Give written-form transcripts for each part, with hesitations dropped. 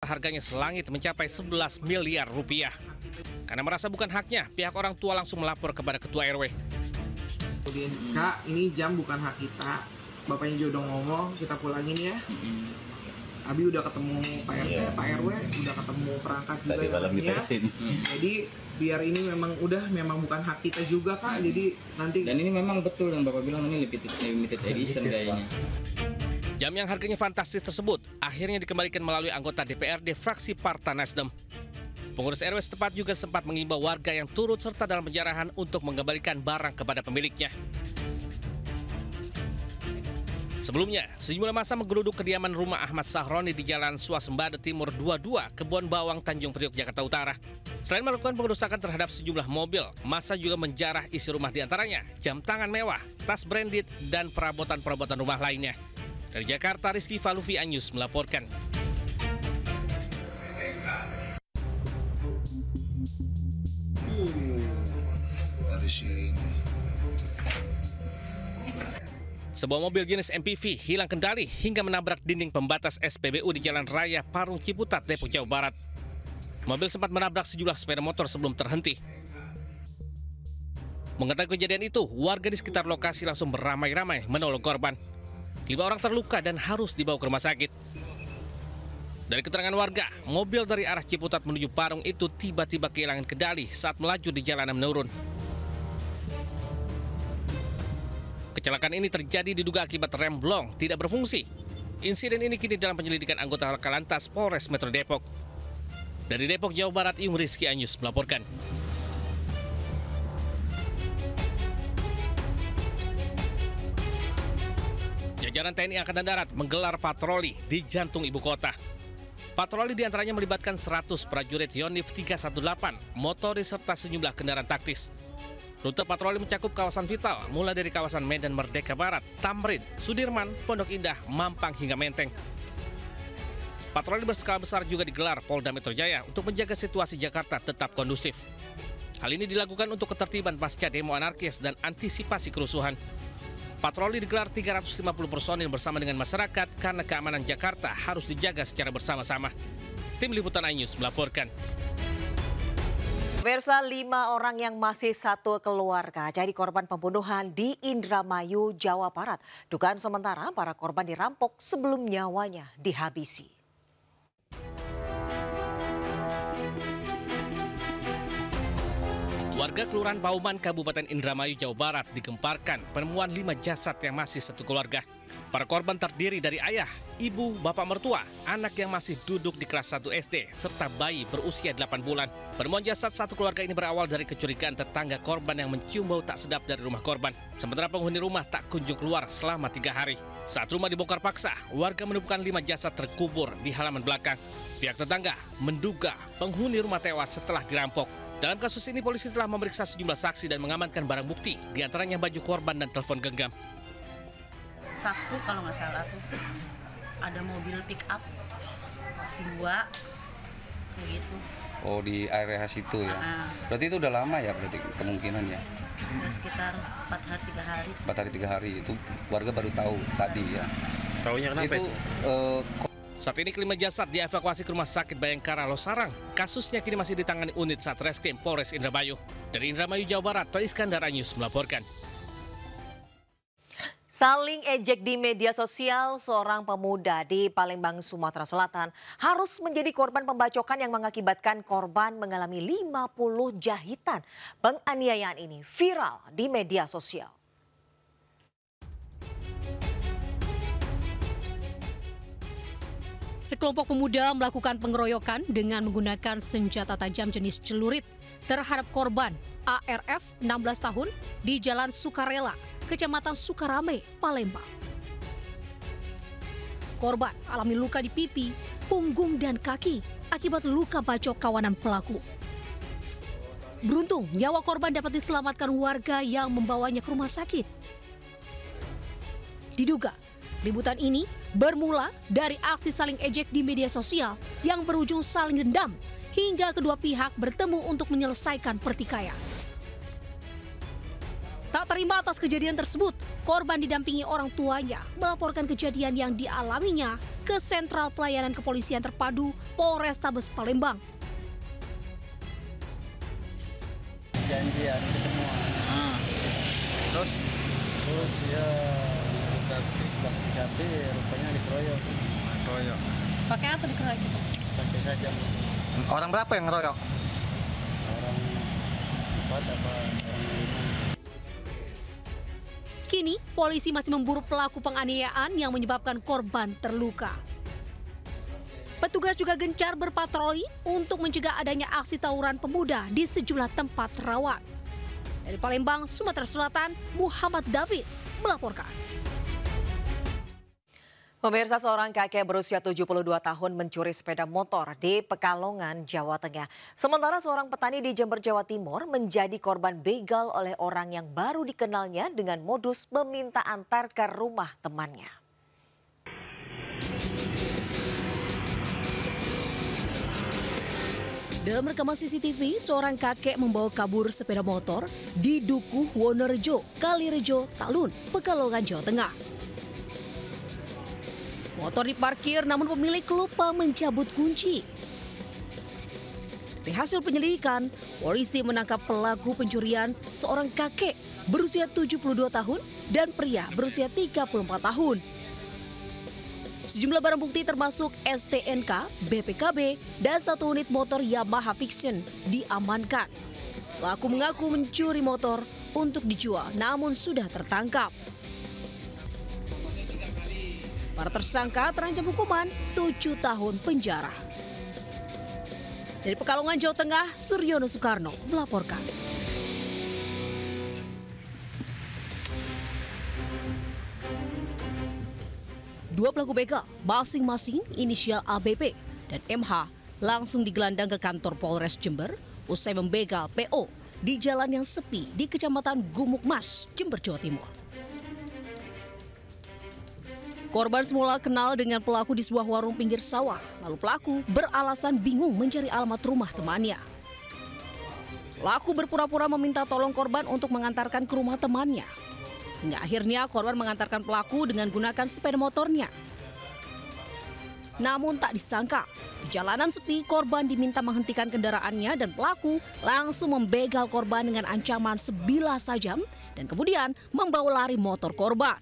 harganya selangit mencapai 11 miliar rupiah. Karena merasa bukan haknya, pihak orang tua langsung melapor kepada ketua RW. Kemudian, Kak, ini jam bukan hak kita. Bapaknya juga udah ngomong, kita pulangin ya. Abi udah ketemu Pak RT, Pak RW, udah ketemu perangkat juga. Tadi malam diterusin. Jadi biar ini memang bukan hak kita juga, Kak. Jadi nanti. Dan ini memang betul yang Bapak bilang, ini limited edition kayaknya. Jam yang harganya fantastis tersebut akhirnya dikembalikan melalui anggota DPRD fraksi Partai Nasdem. Pengurus RW setempat juga sempat mengimbau warga yang turut serta dalam penjarahan untuk mengembalikan barang kepada pemiliknya. Sebelumnya, sejumlah massa menggeruduk kediaman rumah Ahmad Sahroni di Jalan Swasembada Timur 22, Kebon Bawang, Tanjung Priok, Jakarta Utara. Selain melakukan pengerusakan terhadap sejumlah mobil, massa juga menjarah isi rumah diantaranya jam tangan mewah, tas branded, dan perabotan-perabotan rumah lainnya. Dari Jakarta, Rizky Falufi Anyus melaporkan. Sebuah mobil jenis MPV hilang kendali hingga menabrak dinding pembatas SPBU di Jalan Raya Parung Ciputat, Depok, Jawa Barat. Mobil sempat menabrak sejumlah sepeda motor sebelum terhenti. Mengetahui kejadian itu, warga di sekitar lokasi langsung beramai-ramai menolong korban. 5 orang terluka dan harus dibawa ke rumah sakit. Dari keterangan warga, mobil dari arah Ciputat menuju Parung itu tiba-tiba kehilangan kendali saat melaju di jalanan menurun. Kecelakaan ini terjadi diduga akibat rem blong tidak berfungsi. Insiden ini kini dalam penyelidikan anggota Laka Lantas Polres Metro Depok. Dari Depok, Jawa Barat, Rizky Anyus melaporkan. Jajaran TNI Angkatan Darat menggelar patroli di jantung ibu kota. Patroli diantaranya melibatkan 100 prajurit Yonif 318, motoris serta sejumlah kendaraan taktis. Rute patroli mencakup kawasan vital, mulai dari kawasan Medan Merdeka Barat, Tamrin, Sudirman, Pondok Indah, Mampang hingga Menteng. Patroli berskala besar juga digelar Polda Metro Jaya untuk menjaga situasi Jakarta tetap kondusif. Hal ini dilakukan untuk ketertiban pasca demo anarkis dan antisipasi kerusuhan. Patroli digelar 350 personil bersama dengan masyarakat karena keamanan Jakarta harus dijaga secara bersama-sama. Tim Liputan iNews melaporkan. Pemirsa, 5 orang yang masih satu keluarga jadi korban pembunuhan di Indramayu, Jawa Barat. Dugaan sementara para korban dirampok sebelum nyawanya dihabisi. Warga Kelurahan Pauman, Kabupaten Indramayu, Jawa Barat digemparkan penemuan 5 jasad yang masih satu keluarga. Para korban terdiri dari ayah, ibu, bapak mertua, anak yang masih duduk di kelas 1 SD, serta bayi berusia 8 bulan. Penemuan jasad satu keluarga ini berawal dari kecurigaan tetangga korban yang mencium bau tak sedap dari rumah korban. Sementara penghuni rumah tak kunjung keluar selama 3 hari. Saat rumah dibongkar paksa, warga menemukan 5 jasad terkubur di halaman belakang. Pihak tetangga menduga penghuni rumah tewas setelah dirampok. Dalam kasus ini, polisi telah memeriksa sejumlah saksi dan mengamankan barang bukti, diantaranya baju korban dan telepon genggam. Sabtu kalau nggak salah tuh ada mobil pick up 2 begitu. Oh, di area situ ya. Berarti itu udah lama ya, berarti kemungkinan ya. Udah sekitar 4 hari 3 hari. 4 hari 3 hari itu warga baru tahu tadi ya. Taunya kenapa itu? Saat ini kelima jasad dievakuasi ke Rumah Sakit Bayangkara Losarang. Kasusnya kini masih ditangani unit Satreskrim Polres Indramayu. Dari Indramayu, Jawa Barat, Toh Iskandar Anyus melaporkan. Saling ejek di media sosial, seorang pemuda di Palembang, Sumatera Selatan harus menjadi korban pembacokan yang mengakibatkan korban mengalami 50 jahitan. Penganiayaan ini viral di media sosial. Sekelompok pemuda melakukan pengeroyokan dengan menggunakan senjata tajam jenis celurit terhadap korban ARF 16 tahun di Jalan Sukarela, Kecamatan Sukarame, Palembang. Korban alami luka di pipi, punggung, dan kaki akibat luka bacok kawanan pelaku. Beruntung, nyawa korban dapat diselamatkan warga yang membawanya ke rumah sakit. Diduga, ributan ini bermula dari aksi saling ejek di media sosial yang berujung saling dendam hingga kedua pihak bertemu untuk menyelesaikan pertikaian. Tak terima atas kejadian tersebut, korban didampingi orang tuanya melaporkan kejadian yang dialaminya ke Sentral Pelayanan Kepolisian Terpadu Polrestabes Palembang. Janjian ketemuan. Terus ya tapi rupanya dikeroyok. Keroyok. Pakai apa dikeroyok itu? Pakai saja. Orang berapa yang ngeroyok? Orang 4 apa orang 5. Kini, polisi masih memburu pelaku penganiayaan yang menyebabkan korban terluka. Petugas juga gencar berpatroli untuk mencegah adanya aksi tawuran pemuda di sejumlah tempat rawan. Dari Palembang, Sumatera Selatan, Muhammad David melaporkan. Pemirsa, seorang kakek berusia 72 tahun mencuri sepeda motor di Pekalongan, Jawa Tengah. Sementara seorang petani di Jember, Jawa Timur menjadi korban begal oleh orang yang baru dikenalnya dengan modus meminta antar ke rumah temannya. Dalam rekaman CCTV, seorang kakek membawa kabur sepeda motor di Dukuh Wonorejo, Kalirejo, Talun, Pekalongan, Jawa Tengah. Motor diparkir namun pemilik lupa mencabut kunci. Dari hasil penyelidikan, polisi menangkap pelaku pencurian seorang kakek berusia 72 tahun dan pria berusia 34 tahun. Sejumlah barang bukti termasuk STNK, BPKB, dan 1 unit motor Yamaha Vision diamankan. Pelaku mengaku mencuri motor untuk dijual namun sudah tertangkap. Para tersangka terancam hukuman 7 tahun penjara. Dari Pekalongan, Jawa Tengah, Suryono Soekarno melaporkan. Dua pelaku begal, masing-masing inisial ABP dan MH, langsung digelandang ke kantor Polres Jember usai membegal PO di jalan yang sepi di Kecamatan Gumuk Mas, Jember, Jawa Timur. Korban semula kenal dengan pelaku di sebuah warung pinggir sawah, lalu pelaku beralasan bingung mencari alamat rumah temannya. Pelaku berpura-pura meminta tolong korban untuk mengantarkan ke rumah temannya. Hingga akhirnya korban mengantarkan pelaku dengan gunakan sepeda motornya. Namun tak disangka, di jalanan sepi korban diminta menghentikan kendaraannya dan pelaku langsung membegal korban dengan ancaman sebilah sajam dan kemudian membawa lari motor korban.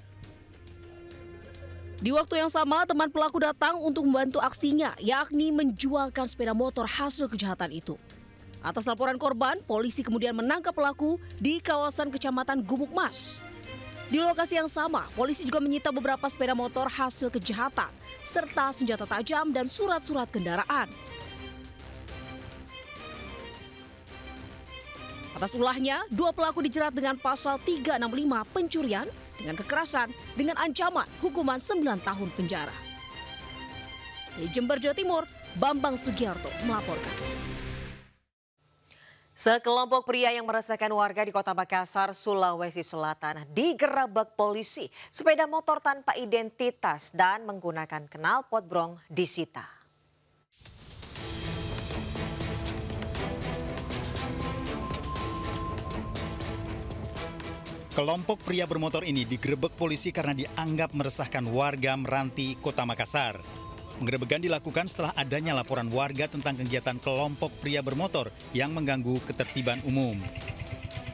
Di waktu yang sama, teman pelaku datang untuk membantu aksinya, yakni menjualkan sepeda motor hasil kejahatan itu. Atas laporan korban, polisi kemudian menangkap pelaku di kawasan Kecamatan Gumuk Mas. Di lokasi yang sama, polisi juga menyita beberapa sepeda motor hasil kejahatan, serta senjata tajam dan surat-surat kendaraan. Atas ulahnya, dua pelaku dijerat dengan pasal 365 pencurian dengan kekerasan dengan ancaman hukuman 9 tahun penjara. Di Jember, Jawa Timur, Bambang Sugiarto melaporkan. Sekelompok pria yang meresahkan warga di Kota Makassar, Sulawesi Selatan digerebek polisi. Sepeda motor tanpa identitas dan menggunakan knalpot brong disita. Kelompok pria bermotor ini digerebek polisi karena dianggap meresahkan warga Meranti, Kota Makassar. Penggerebekan dilakukan setelah adanya laporan warga tentang kegiatan kelompok pria bermotor yang mengganggu ketertiban umum.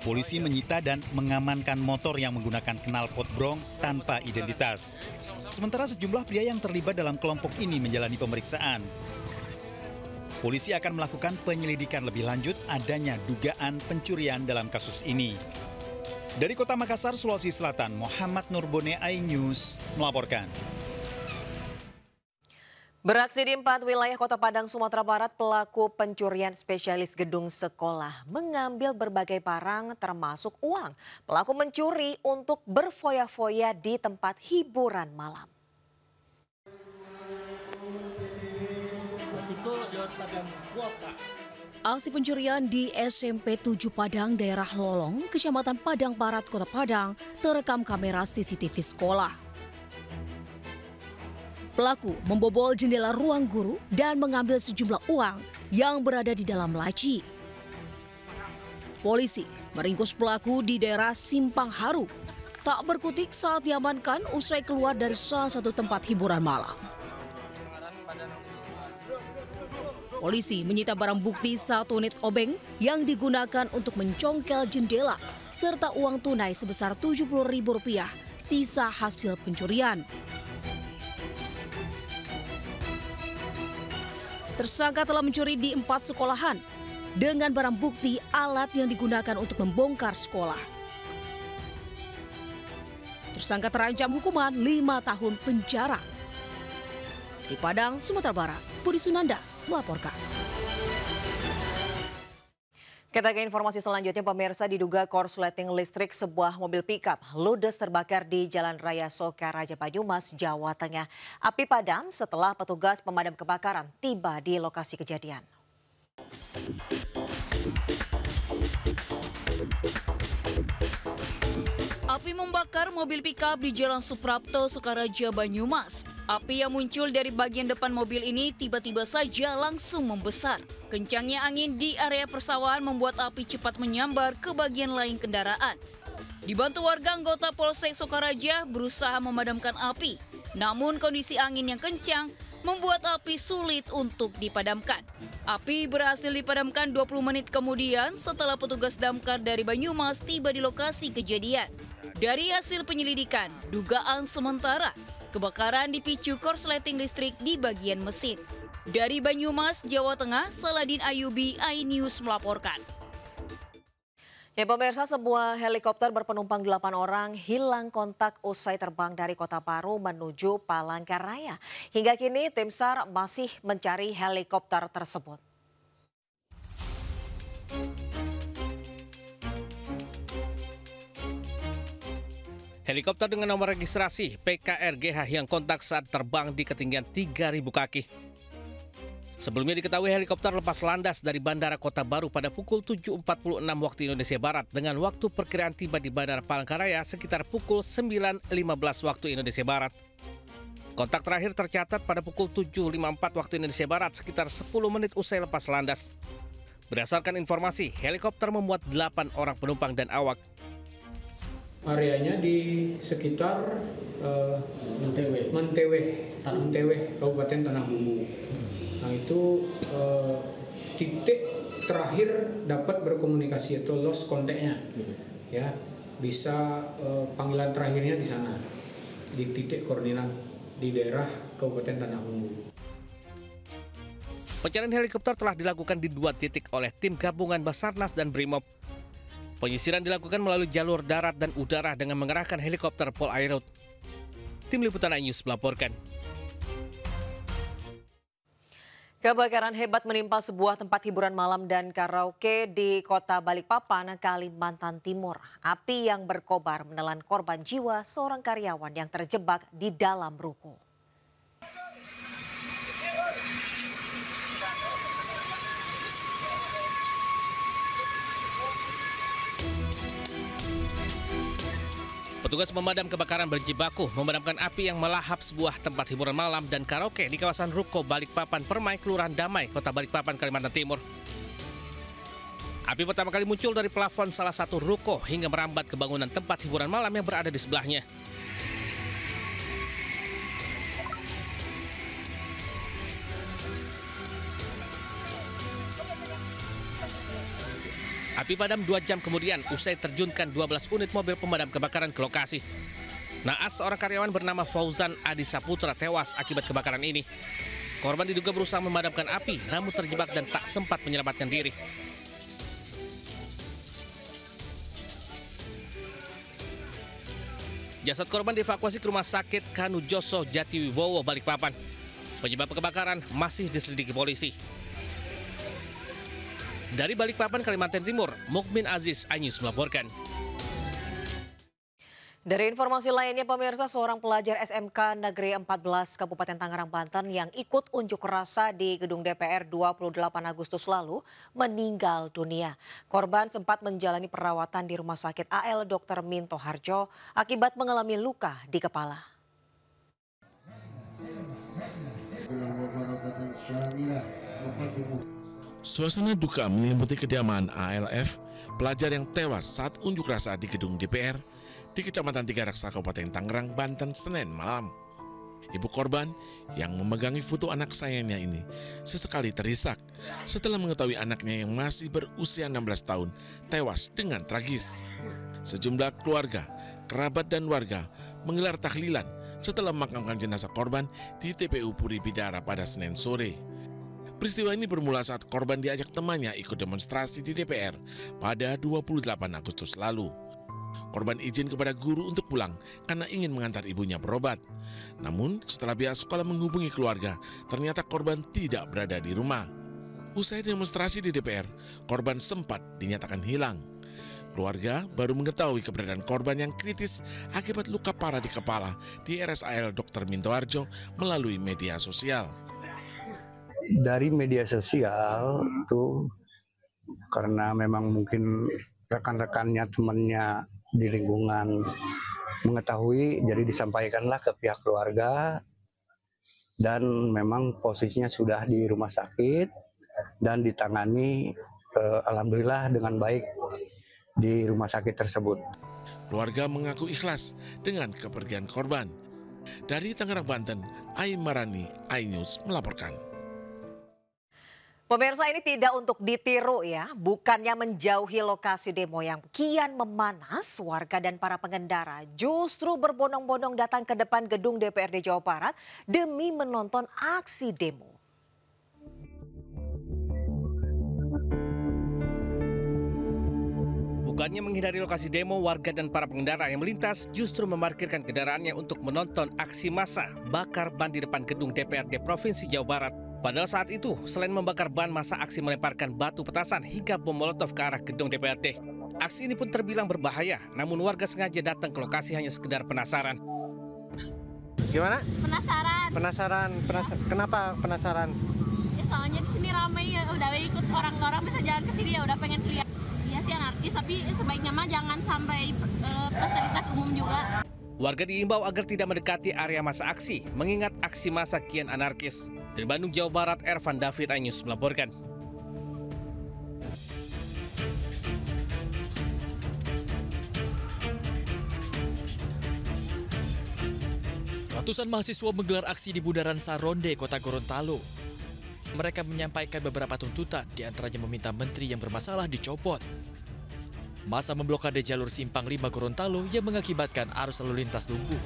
Polisi menyita dan mengamankan motor yang menggunakan knalpot brong tanpa identitas. Sementara sejumlah pria yang terlibat dalam kelompok ini menjalani pemeriksaan. Polisi akan melakukan penyelidikan lebih lanjut adanya dugaan pencurian dalam kasus ini. Dari Kota Makassar, Sulawesi Selatan, Muhammad Nurbone, iNews melaporkan. Beraksi di 4 wilayah Kota Padang, Sumatera Barat, pelaku pencurian spesialis gedung sekolah mengambil berbagai barang termasuk uang. Pelaku mencuri untuk berfoya-foya di tempat hiburan malam. Aksi pencurian di SMP 7 Padang, daerah Lolong, Kecamatan Padang Barat, Kota Padang, terekam kamera CCTV sekolah. Pelaku membobol jendela ruang guru dan mengambil sejumlah uang yang berada di dalam laci. Polisi meringkus pelaku di daerah Simpang Haru. Tak berkutik saat diamankan usai keluar dari salah satu tempat hiburan malam. Polisi menyita barang bukti 1 unit obeng yang digunakan untuk mencongkel jendela serta uang tunai sebesar Rp70.000 sisa hasil pencurian. Tersangka telah mencuri di 4 sekolahan dengan barang bukti alat yang digunakan untuk membongkar sekolah. Tersangka terancam hukuman 5 tahun penjara. Di Padang, Sumatera Barat, Budi Sunanda melaporkan. Kita ke informasi selanjutnya, pemirsa, diduga korsleting listrik sebuah mobil pickup ludes terbakar di Jalan Raya Sokaraja, Banyumas, Jawa Tengah. Api padam setelah petugas pemadam kebakaran tiba di lokasi kejadian. Api membakar mobil pickup di Jalan Suprapto, Sokaraja, Banyumas. Api yang muncul dari bagian depan mobil ini tiba-tiba saja langsung membesar. Kencangnya angin di area persawahan membuat api cepat menyambar ke bagian lain kendaraan. Dibantu warga, anggota Polsek Sokaraja berusaha memadamkan api. Namun kondisi angin yang kencang membuat api sulit untuk dipadamkan. Api berhasil dipadamkan 20 menit kemudian setelah petugas damkar dari Banyumas tiba di lokasi kejadian. Dari hasil penyelidikan, dugaan sementara, kebakaran dipicu korsleting listrik di bagian mesin. Dari Banyumas, Jawa Tengah, Saladin Ayubi, iNews melaporkan. Ya pemirsa, sebuah helikopter berpenumpang 8 orang hilang kontak usai terbang dari Kota Baru menuju Palangkaraya. Hingga kini tim SAR masih mencari helikopter tersebut. Helikopter dengan nomor registrasi PKRGH yang kontak saat terbang di ketinggian 3.000 kaki. Sebelumnya diketahui helikopter lepas landas dari Bandara Kota Baru pada pukul 7.46 waktu Indonesia Barat dengan waktu perkiraan tiba di Bandara Palangkaraya sekitar pukul 9.15 waktu Indonesia Barat. Kontak terakhir tercatat pada pukul 7.54 waktu Indonesia Barat sekitar 10 menit usai lepas landas. Berdasarkan informasi, helikopter memuat 8 orang penumpang dan awak. Areanya di sekitar Menteweh, Kabupaten Tanah Bumbu. Nah itu titik terakhir dapat berkomunikasi atau lost kontaknya, ya bisa panggilan terakhirnya di sana, di titik koordinat di daerah Kabupaten Tanah Bumbu. Pencarian helikopter telah dilakukan di 2 titik oleh tim gabungan Basarnas dan Brimob. Penyisiran dilakukan melalui jalur darat dan udara dengan mengerahkan helikopter Polairut. Tim Liputan iNews melaporkan. Kebakaran hebat menimpa sebuah tempat hiburan malam dan karaoke di Kota Balikpapan, Kalimantan Timur. Api yang berkobar menelan korban jiwa seorang karyawan yang terjebak di dalam ruko. Petugas pemadam kebakaran berjibaku memadamkan api yang melahap sebuah tempat hiburan malam dan karaoke di kawasan Ruko Balikpapan Permai, Kelurahan Damai, Kota Balikpapan, Kalimantan Timur. Api pertama kali muncul dari plafon salah satu ruko hingga merambat ke bangunan tempat hiburan malam yang berada di sebelahnya. Api padam 2 jam kemudian usai terjunkan 12 unit mobil pemadam kebakaran ke lokasi. Naas, seorang karyawan bernama Fauzan Adi Saputra tewas akibat kebakaran ini. Korban diduga berusaha memadamkan api namun terjebak dan tak sempat menyelamatkan diri. Jasad korban dievakuasi ke Rumah Sakit Kanu Joso Jatiwibowo, Balikpapan. Penyebab kebakaran masih diselidiki polisi. Dari Balikpapan, Kalimantan Timur, Mukmin Aziz, iNews melaporkan. Dari informasi lainnya, pemirsa, seorang pelajar SMK Negeri 14 Kabupaten Tangerang, Banten yang ikut unjuk rasa di gedung DPR 28 Agustus lalu meninggal dunia. Korban sempat menjalani perawatan di Rumah Sakit AL Dr. Minto Harjo akibat mengalami luka di kepala. Suasana duka menyelimuti kediaman ALF pelajar yang tewas saat unjuk rasa di gedung DPR di Kecamatan Tigaraksa, Kabupaten Tangerang, Banten, Senin malam. Ibu korban yang memegangi foto anak sayangnya ini sesekali terisak setelah mengetahui anaknya yang masih berusia 16 tahun tewas dengan tragis. Sejumlah keluarga, kerabat dan warga menggelar tahlilan setelah memakamkan jenazah korban di TPU Puri Bidara pada Senin sore. Peristiwa ini bermula saat korban diajak temannya ikut demonstrasi di DPR pada 28 Agustus lalu. Korban izin kepada guru untuk pulang karena ingin mengantar ibunya berobat. Namun setelah pihak sekolah menghubungi keluarga, ternyata korban tidak berada di rumah. Usai demonstrasi di DPR, korban sempat dinyatakan hilang. Keluarga baru mengetahui keberadaan korban yang kritis akibat luka parah di kepala di RSAL Dr. Minto Harjo melalui media sosial. Dari media sosial itu karena memang mungkin rekan-rekannya, temannya di lingkungan mengetahui, jadi disampaikanlah ke pihak keluarga dan memang posisinya sudah di rumah sakit dan ditangani alhamdulillah dengan baik di rumah sakit tersebut. Keluarga mengaku ikhlas dengan kepergian korban. Dari Tangerang, Banten, Ai Marani, iNews melaporkan. Pemirsa, ini tidak untuk ditiru ya, bukannya menjauhi lokasi demo yang kian memanas, warga dan para pengendara justru berbondong-bondong datang ke depan gedung DPRD Jawa Barat demi menonton aksi demo. Bukannya menghindari lokasi demo, warga dan para pengendara yang melintas justru memarkirkan kendaraannya untuk menonton aksi massa bakar ban di depan gedung DPRD Provinsi Jawa Barat. Padahal saat itu, selain membakar ban, massa aksi melemparkan batu petasan hingga bom molotov ke arah gedung DPRD. Aksi ini pun terbilang berbahaya, namun warga sengaja datang ke lokasi hanya sekedar penasaran. Gimana? Penasaran. Kenapa penasaran? Ya soalnya di sini ramai ya, udah ikut orang-orang bisa jalan ke sini ya udah pengen lihat. Iya sih anarkis, tapi sebaiknya mah jangan sampai fasilitas umum juga. Warga diimbau agar tidak mendekati area massa aksi, mengingat aksi massa kian anarkis. Dari Bandung, Jawa Barat, Ervan David, iNews melaporkan. Ratusan mahasiswa menggelar aksi di Bundaran Saronde, Kota Gorontalo. Mereka menyampaikan beberapa tuntutan, diantaranya meminta menteri yang bermasalah dicopot. Masa memblokade jalur Simpang 5 Gorontalo yang mengakibatkan arus lalu lintas lumpuh.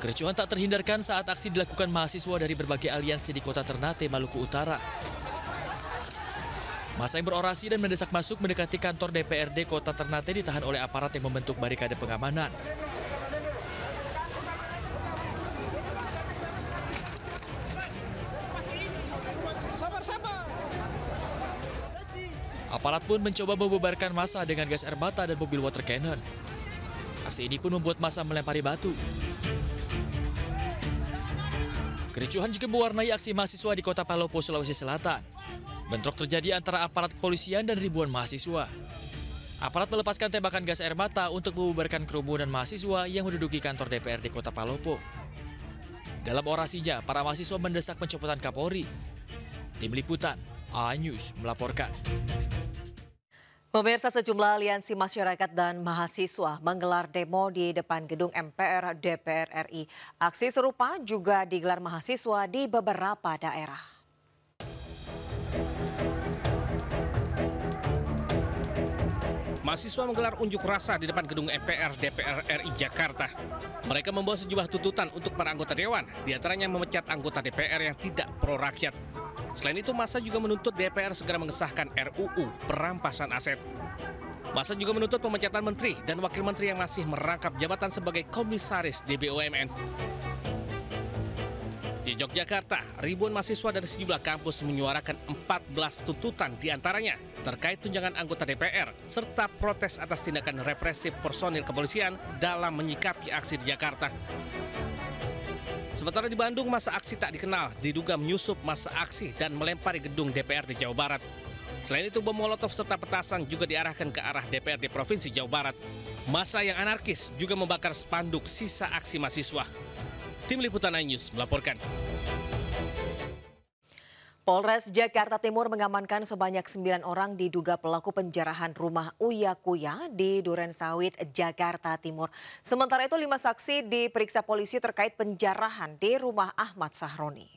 Kericuhan tak terhindarkan saat aksi dilakukan mahasiswa dari berbagai aliansi di Kota Ternate, Maluku Utara. Masa yang berorasi dan mendesak masuk mendekati kantor DPRD Kota Ternate ditahan oleh aparat yang membentuk barikade pengamanan. Aparat pun mencoba membubarkan massa dengan gas air mata dan mobil water cannon. Aksi ini pun membuat massa melempari batu. Kericuhan juga mewarnai aksi mahasiswa di Kota Palopo, Sulawesi Selatan. Bentrok terjadi antara aparat kepolisian dan ribuan mahasiswa. Aparat melepaskan tembakan gas air mata untuk membubarkan kerumunan mahasiswa yang menduduki kantor DPRD Kota Palopo. Dalam orasinya, para mahasiswa mendesak pencopotan Kapolri. Tim Liputan, iNews melaporkan. Pemirsa, sejumlah aliansi masyarakat dan mahasiswa menggelar demo di depan gedung MPR DPR RI. Aksi serupa juga digelar mahasiswa di beberapa daerah. Mahasiswa menggelar unjuk rasa di depan gedung MPR DPR RI Jakarta. Mereka membawa sejumlah tuntutan untuk para anggota dewan, diantaranya memecat anggota DPR yang tidak pro rakyat. Selain itu, massa juga menuntut DPR segera mengesahkan RUU perampasan aset. Massa juga menuntut pemecatan menteri dan wakil menteri yang masih merangkap jabatan sebagai komisaris di BUMN. Di Yogyakarta, ribuan mahasiswa dari sejumlah kampus menyuarakan 14 tuntutan diantaranya terkait tunjangan anggota DPR serta protes atas tindakan represif personil kepolisian dalam menyikapi aksi di Jakarta. Sementara di Bandung, massa aksi tak dikenal diduga menyusup massa aksi dan melempari gedung DPRD Jawa Barat. Selain itu, bom molotov serta petasan juga diarahkan ke arah DPRD Provinsi Jawa Barat. Massa yang anarkis juga membakar spanduk sisa aksi mahasiswa. Tim Liputan iNews melaporkan. Polres Jakarta Timur mengamankan sebanyak 9 orang diduga pelaku penjarahan rumah Uya Kuya di Duren Sawit, Jakarta Timur. Sementara itu 5 saksi diperiksa polisi terkait penjarahan di rumah Ahmad Sahroni.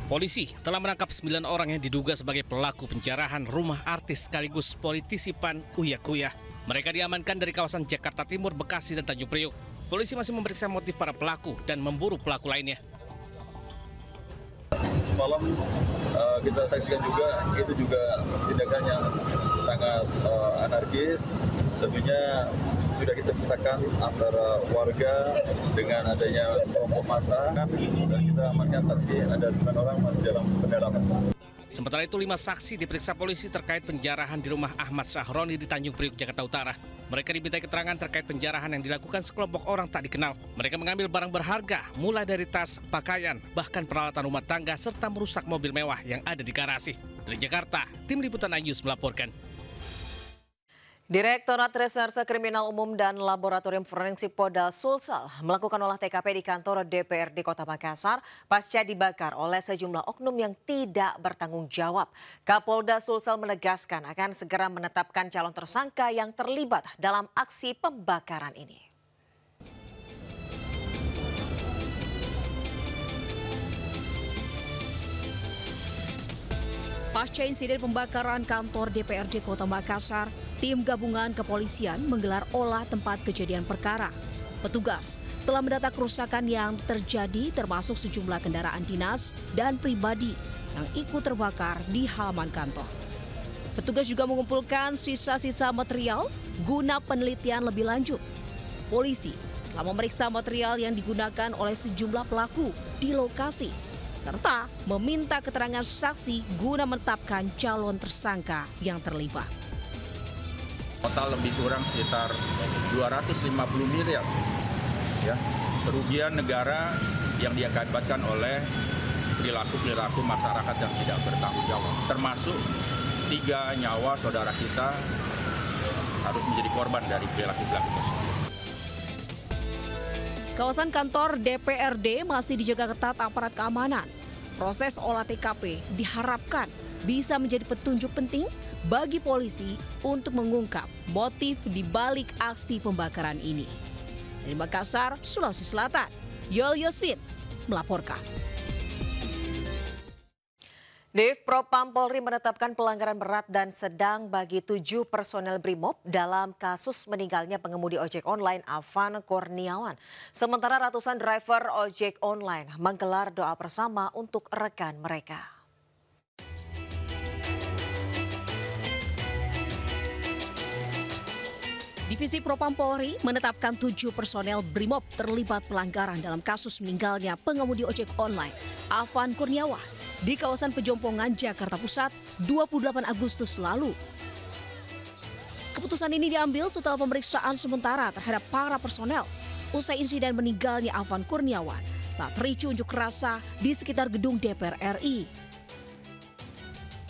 Polisi telah menangkap 9 orang yang diduga sebagai pelaku penjarahan rumah artis sekaligus politisi PAN Uya Kuya. Mereka diamankan dari kawasan Jakarta Timur, Bekasi, dan Tanjung Priok. Polisi masih memeriksa motif para pelaku dan memburu pelaku lainnya. Semalam kita saksikan juga, itu juga tindakan yang sangat anarkis. Tentunya sudah kita pisahkan antara warga dengan adanya kelompok massa. Dan kita amankan saat ini ada 9 orang masih dalam pendalaman. Sementara itu 5 saksi diperiksa polisi terkait penjarahan di rumah Ahmad Sahroni di Tanjung Priok, Jakarta Utara. Mereka dimintai keterangan terkait penjarahan yang dilakukan sekelompok orang tak dikenal. Mereka mengambil barang berharga, mulai dari tas, pakaian, bahkan peralatan rumah tangga, serta merusak mobil mewah yang ada di garasi. Dari Jakarta, Tim Liputan iNews melaporkan. Direktorat Reserse Kriminal Umum dan Laboratorium Forensik Polda Sulsel melakukan olah TKP di kantor DPRD Kota Makassar pasca dibakar oleh sejumlah oknum yang tidak bertanggung jawab. Kapolda Sulsel menegaskan akan segera menetapkan calon tersangka yang terlibat dalam aksi pembakaran ini. Pasca insiden pembakaran kantor DPRD Kota Makassar, tim gabungan kepolisian menggelar olah tempat kejadian perkara. Petugas telah mendata kerusakan yang terjadi termasuk sejumlah kendaraan dinas dan pribadi yang ikut terbakar di halaman kantor. Petugas juga mengumpulkan sisa-sisa material guna penelitian lebih lanjut. Polisi telah memeriksa material yang digunakan oleh sejumlah pelaku di lokasi, serta meminta keterangan saksi guna menetapkan calon tersangka yang terlibat. Total lebih kurang sekitar 250 miliar ya, kerugian negara yang diakibatkan oleh perilaku masyarakat yang tidak bertanggung jawab. Termasuk 3 nyawa saudara kita harus menjadi korban dari perilaku-perilaku tersebut. Kawasan kantor DPRD masih dijaga ketat aparat keamanan. Proses olah TKP diharapkan bisa menjadi petunjuk penting bagi polisi untuk mengungkap motif di balik aksi pembakaran ini. Dari Makassar, Sulawesi Selatan, Yol Yosvin melaporkan. Div Propam Polri menetapkan pelanggaran berat dan sedang bagi 7 personel Brimob dalam kasus meninggalnya pengemudi ojek online Afan Kurniawan. Sementara ratusan driver ojek online menggelar doa bersama untuk rekan mereka. Divisi Propam Polri menetapkan 7 personel Brimob terlibat pelanggaran dalam kasus meninggalnya pengemudi ojek online Afan Kurniawan di kawasan Pejompongan, Jakarta Pusat, 28 Agustus lalu. Keputusan ini diambil setelah pemeriksaan sementara terhadap para personel usai insiden meninggalnya Afan Kurniawan saat ricu unjuk rasa di sekitar gedung DPR RI.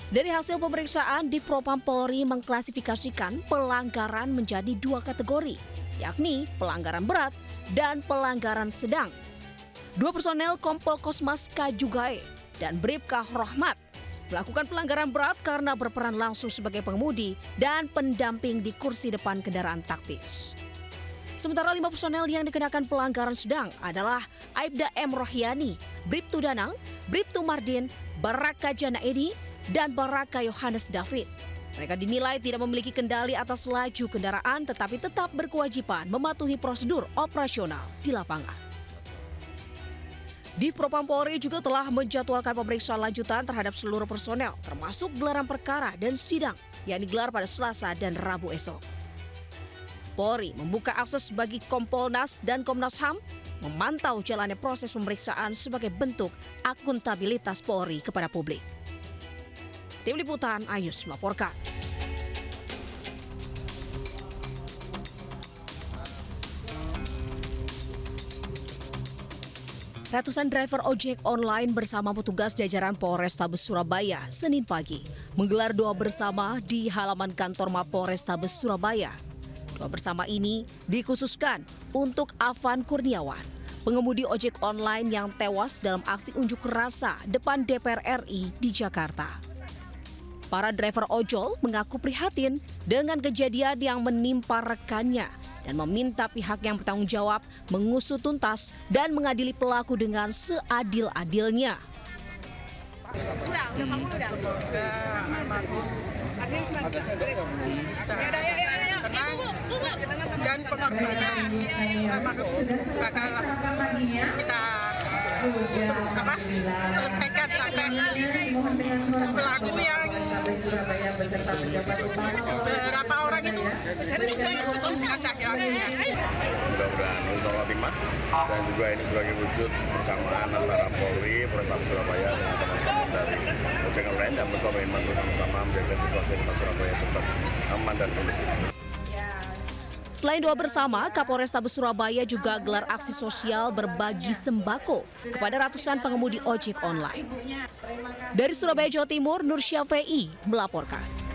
Dari hasil pemeriksaan, di Propam Polri mengklasifikasikan pelanggaran menjadi 2 kategori, yakni pelanggaran berat dan pelanggaran sedang. 2 personel Kompol Kosmas Kajugae dan Bribka Rohmat melakukan pelanggaran berat karena berperan langsung sebagai pengemudi dan pendamping di kursi depan kendaraan taktis. Sementara 5 personel yang dikenakan pelanggaran sedang adalah Aibda M. Rohyani, Bribtu Danang, Bribtu Mardin, Baraka Jana Edi, dan Baraka Yohanes David. Mereka dinilai tidak memiliki kendali atas laju kendaraan tetapi tetap berkewajiban mematuhi prosedur operasional di lapangan. Div Propam Polri juga telah menjadwalkan pemeriksaan lanjutan terhadap seluruh personel, termasuk gelaran perkara dan sidang yang digelar pada Selasa dan Rabu esok. Polri membuka akses bagi Kompolnas dan Komnas HAM memantau jalannya proses pemeriksaan sebagai bentuk akuntabilitas Polri kepada publik. Tim Liputan iNews melaporkan. Ratusan driver ojek online bersama petugas jajaran Polrestabes Surabaya Senin pagi menggelar doa bersama di halaman kantor Mapolrestabes Surabaya. Doa bersama ini dikhususkan untuk Afan Kurniawan, pengemudi ojek online yang tewas dalam aksi unjuk rasa depan DPR RI di Jakarta. Para driver ojol mengaku prihatin dengan kejadian yang menimpa rekannya dan meminta pihak yang bertanggung jawab mengusut tuntas dan mengadili pelaku dengan seadil-adilnya. Semoga almarhum bisa tenang dan pengorbanan almarhum bakal kita selesaikan sampai pelaku yang berapa orang itu dengan sakit-sakitnya. Mudah-mudahan untuk timah dan juga ini sebagai wujud persamaan antara Polri, Polrestabes Surabaya dan teman-teman dari ojek online dan berkomitmen bersama-sama menjaga situasi di Surabaya tetap aman dan kondusif. Selain doa bersama, Kapolrestabes Surabaya juga gelar aksi sosial berbagi sembako kepada ratusan pengemudi ojek online. Dari Surabaya, Jawa Timur, Nur Syafei melaporkan.